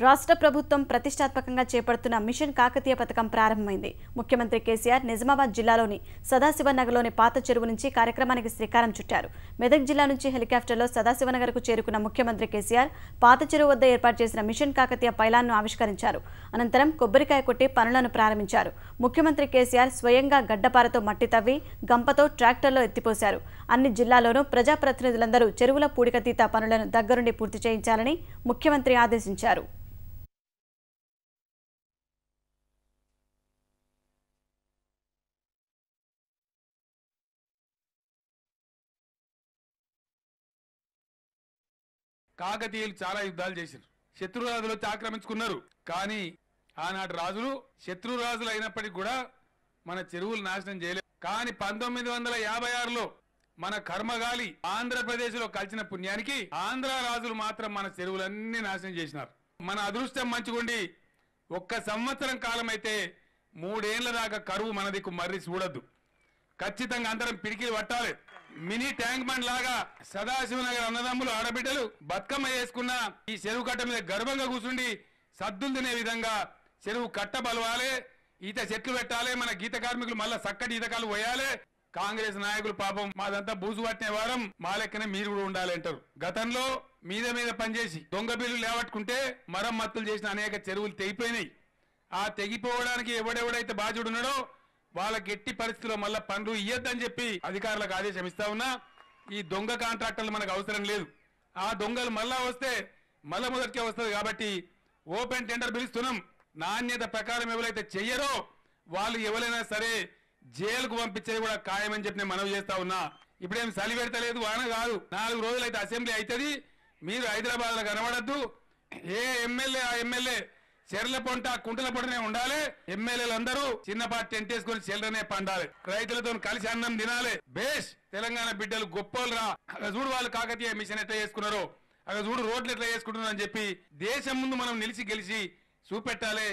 రాష్ట్ర ప్రభుత్వం ప్రతిష్టాత్మకంగా చేపడుతున్న మిషన్ కాకతీయ పథకం ప్రారంభమైంది. ముఖ్యమంత్రి కేసీఆర్ నిజామాబాద్ జిల్లాలోని సదాశివనగర్లోని పాత చెరువు నుంచి కార్యక్రమానికి శ్రీకారం చుట్టారు. మెదక్ జిల్లా నుంచి హెలికాప్టర్లో సదాశివనగర్కు చేరుకున్న ముఖ్యమంత్రి కేసీఆర్ పాత చెరువు వద్ద ఏర్పాటు చేసిన మిషన్ కాకతీయ పైలాన్ను ఆవిష్కరించారు. అనంతరం కొబ్బరికాయ కొట్టి పనులను ప్రారంభించారు. ముఖ్యమంత్రి కేసీఆర్ స్వయంగా గడ్డపారతో మట్టి తవ్వి గంపతో ట్రాక్టర్లో ఎత్తిపోశారు. అన్ని జిల్లాల్లోనూ ప్రజాప్రతినిధులందరూ చెరువుల పూడికతీత పనులను దగ్గరుండి పూర్తి చేయించాలని ముఖ్యమంత్రి ఆదేశించారు. కాకతీయులు చాలా యుద్ధాలు చేశారు. శత్రురాజులు వచ్చి ఆక్రమించుకున్నారు. కానీ ఆనాటి రాజులు శత్రురాజులు అయినప్పటికీ కూడా మన చెరువులు నాశనం చేయలేదు. కానీ 1956లో మన కర్మగాలి ఆంధ్రప్రదేశ్ లో కలిసిన పుణ్యానికి ఆంధ్ర రాజులు మాత్రం మన చెరువులన్నీ నాశనం చేసినారు. మన అదృష్టం మంచిగుండి ఒక్క సంవత్సరం కాలం అయితే 3 ఏళ్ల దాకా కరువు మన దిక్కు మర్రి చూడద్దు. ఖచ్చితంగా అందరం పిడికిలు పట్టాలి. మినీ ట్యాంక్ బండ్ లాగా సదాశివనగర్ అన్నదమ్ములు ఆడబిడ్డలు బతుకమ్మ చేసుకున్న ఈ చెరువు కట్ట మీద గర్వంగా కూర్చుండి సద్దులు తినే విధంగా చెరువు కట్ట బలవాలి, ఈత చెట్లు పెట్టాలి, మన గీత కార్మికులు మళ్ళా చక్కటి ఈతకాలు పోయాలి. కాంగ్రెస్ నాయకులు పాపం మాదంతా బూజు పట్టిన వారం మా లెక్కనే మీరు కూడా ఉండాలి అంటారు. గతంలో మీద పనిచేసి దొంగ బిల్లు లేవట్టుకుంటే మరమ్మతులు చేసిన అనేక చెరువులు తెగిపోయినాయి. ఆ తెగిపోవడానికి ఎవడెవడైతే బాధ్యుడు ఉన్నాడో వాళ్ళకి ఎట్టి పరిస్థితుల్లో మళ్ళా పనులు ఇయ్యొద్దని చెప్పి అధికారులకు ఆదేశం ఇస్తా ఉన్నా. ఈ దొంగ కాంట్రాక్టర్లు మనకు అవసరం లేదు. ఆ దొంగలు మళ్ళా వస్తే మళ్ళా మొదటికే వస్తుంది. కాబట్టి ఓపెన్ టెండర్ పిలుస్తున్నాం. నాణ్యత ప్రకారం ఎవరైతే చెయ్యరో వాళ్ళు ఎవరైనా సరే జైలుకు పంపించేది కూడా ఖాయమని చెప్పి నేను మనవి చేస్తా ఉన్నా. ఇప్పుడేం చలి పెడతలేదు, వాన కాదు. 4 రోజులైతే అసెంబ్లీ అవుతుంది. మీరు హైదరాబాద్ లో కనబడద్దు. ఏ ఎమ్మెల్యే ఆ ఎమ్మెల్యే చెర్ల పొంట కుంటల పొంటనే ఉండాలి. ఎమ్మెల్యేలు అందరూ చిన్నపాటి టెంట్ వేసుకుని చెర్లనే పండాలి. రైతులతో కలిసి అన్నం తినాలి. బేష్ తెలంగాణ బిడ్డలు గొప్పలు రా. అక్కడ చూడు వాళ్ళు కాకతీయ మిషన్ ఎట్లా చేసుకున్నారో, అక్కడ చూడు రోడ్లు ఎట్లా చేసుకుంటున్నారు అని చెప్పి దేశం ముందు మనం నిలిచి గెలిచి చూపెట్టాలి.